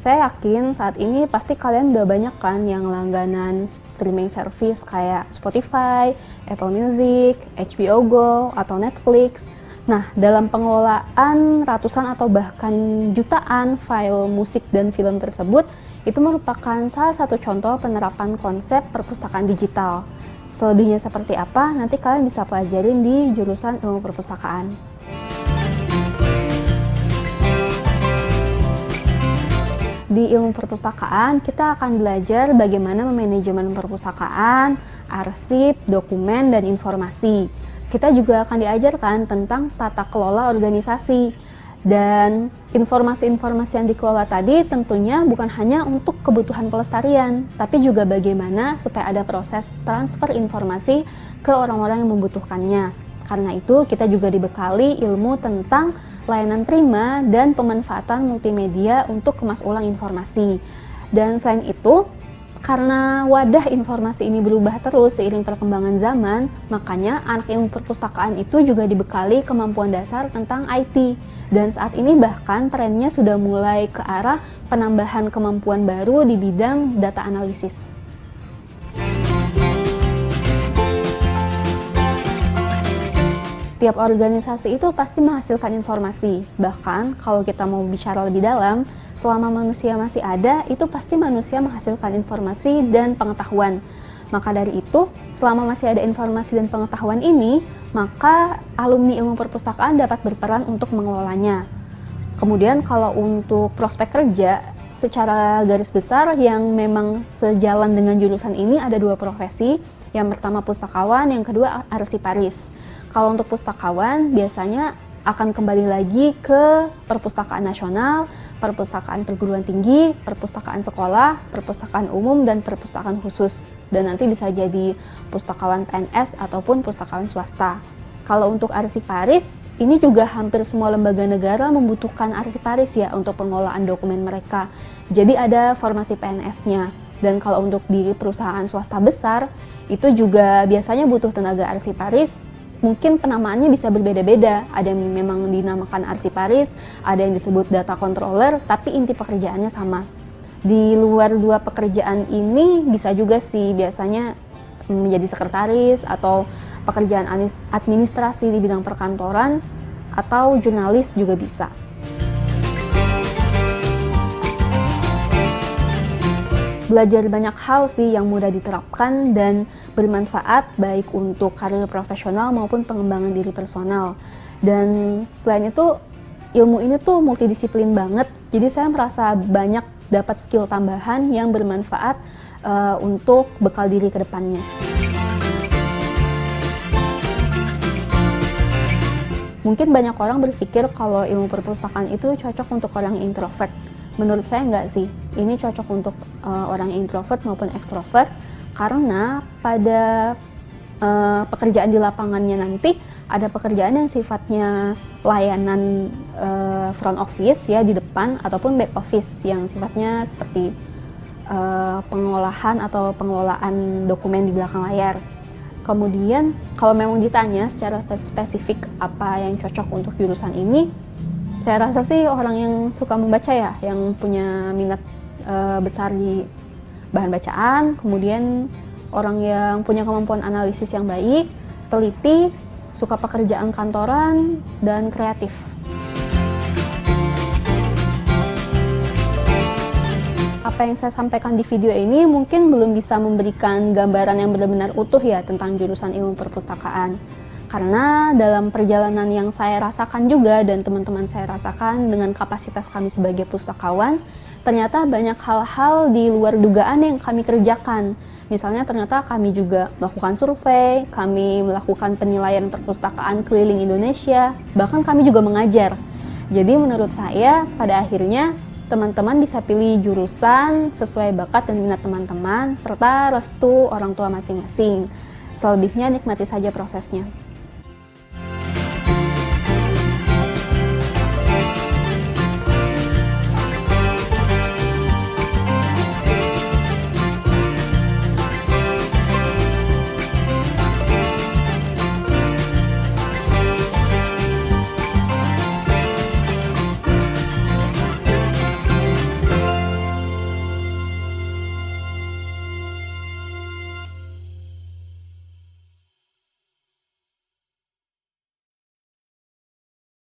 Saya yakin saat ini pasti kalian udah banyak kan yang langganan streaming service kayak Spotify, Apple Music, HBO Go, atau Netflix. Nah, dalam pengelolaan ratusan atau bahkan jutaan file musik dan film tersebut, itu merupakan salah satu contoh penerapan konsep perpustakaan digital. Selebihnya seperti apa, nanti kalian bisa pelajarin di jurusan ilmu perpustakaan. Di ilmu perpustakaan, kita akan belajar bagaimana memanajemen perpustakaan, arsip, dokumen, dan informasi. Kita juga akan diajarkan tentang tata kelola organisasi. Dan informasi-informasi yang dikelola tadi tentunya bukan hanya untuk kebutuhan pelestarian, tapi juga bagaimana supaya ada proses transfer informasi ke orang-orang yang membutuhkannya. Karena itu, kita juga dibekali ilmu tentang layanan terima dan pemanfaatan multimedia untuk kemas ulang informasi. Dan selain itu, karena wadah informasi ini berubah terus seiring perkembangan zaman, makanya anak ilmu perpustakaan itu juga dibekali kemampuan dasar tentang IT. Dan saat ini bahkan trennya sudah mulai ke arah penambahan kemampuan baru di bidang data analisis. Tiap organisasi itu pasti menghasilkan informasi. Bahkan kalau kita mau bicara lebih dalam, selama manusia masih ada, itu pasti manusia menghasilkan informasi dan pengetahuan. Maka dari itu, selama masih ada informasi dan pengetahuan ini, maka alumni ilmu perpustakaan dapat berperan untuk mengelolanya. Kemudian kalau untuk prospek kerja, secara garis besar yang memang sejalan dengan jurusan ini ada dua profesi. Yang pertama pustakawan, yang kedua arsiparis. Kalau untuk pustakawan, biasanya akan kembali lagi ke perpustakaan nasional, perpustakaan perguruan tinggi, perpustakaan sekolah, perpustakaan umum, dan perpustakaan khusus. Dan nanti bisa jadi pustakawan PNS ataupun pustakawan swasta. Kalau untuk arsiparis, ini juga hampir semua lembaga negara membutuhkan arsiparis ya untuk pengelolaan dokumen mereka. Jadi ada formasi PNS-nya. Dan kalau untuk di perusahaan swasta besar, itu juga biasanya butuh tenaga arsiparis. Mungkin penamaannya bisa berbeda-beda, ada yang memang dinamakan arsiparis, ada yang disebut data controller, tapi inti pekerjaannya sama. Di luar dua pekerjaan ini bisa juga sih biasanya menjadi sekretaris atau pekerjaan administrasi di bidang perkantoran atau jurnalis juga bisa. Belajar banyak hal sih yang mudah diterapkan dan bermanfaat baik untuk karir profesional maupun pengembangan diri personal. Dan selain itu, ilmu ini tuh multidisiplin banget, jadi saya merasa banyak dapat skill tambahan yang bermanfaat untuk bekal diri ke depannya. Mungkin banyak orang berpikir kalau ilmu perpustakaan itu cocok untuk orang yang introvert. Menurut saya enggak sih, ini cocok untuk orang yang introvert maupun ekstrovert, karena pada pekerjaan di lapangannya nanti ada pekerjaan yang sifatnya layanan front office ya di depan ataupun back office yang sifatnya seperti pengolahan atau pengelolaan dokumen di belakang layar. Kemudian kalau memang ditanya secara spesifik apa yang cocok untuk jurusan ini, saya rasa sih orang yang suka membaca ya, yang punya minat besar di bahan bacaan, kemudian orang yang punya kemampuan analisis yang baik, teliti, suka pekerjaan kantoran, dan kreatif. Apa yang saya sampaikan di video ini mungkin belum bisa memberikan gambaran yang benar-benar utuh ya tentang jurusan ilmu perpustakaan. Karena dalam perjalanan yang saya rasakan juga dan teman-teman saya rasakan dengan kapasitas kami sebagai pustakawan, ternyata banyak hal-hal di luar dugaan yang kami kerjakan. Misalnya ternyata kami juga melakukan survei, kami melakukan penilaian perpustakaan keliling Indonesia, bahkan kami juga mengajar. Jadi menurut saya pada akhirnya teman-teman bisa pilih jurusan sesuai bakat dan minat teman-teman serta restu orang tua masing-masing. Selebihnya nikmati saja prosesnya.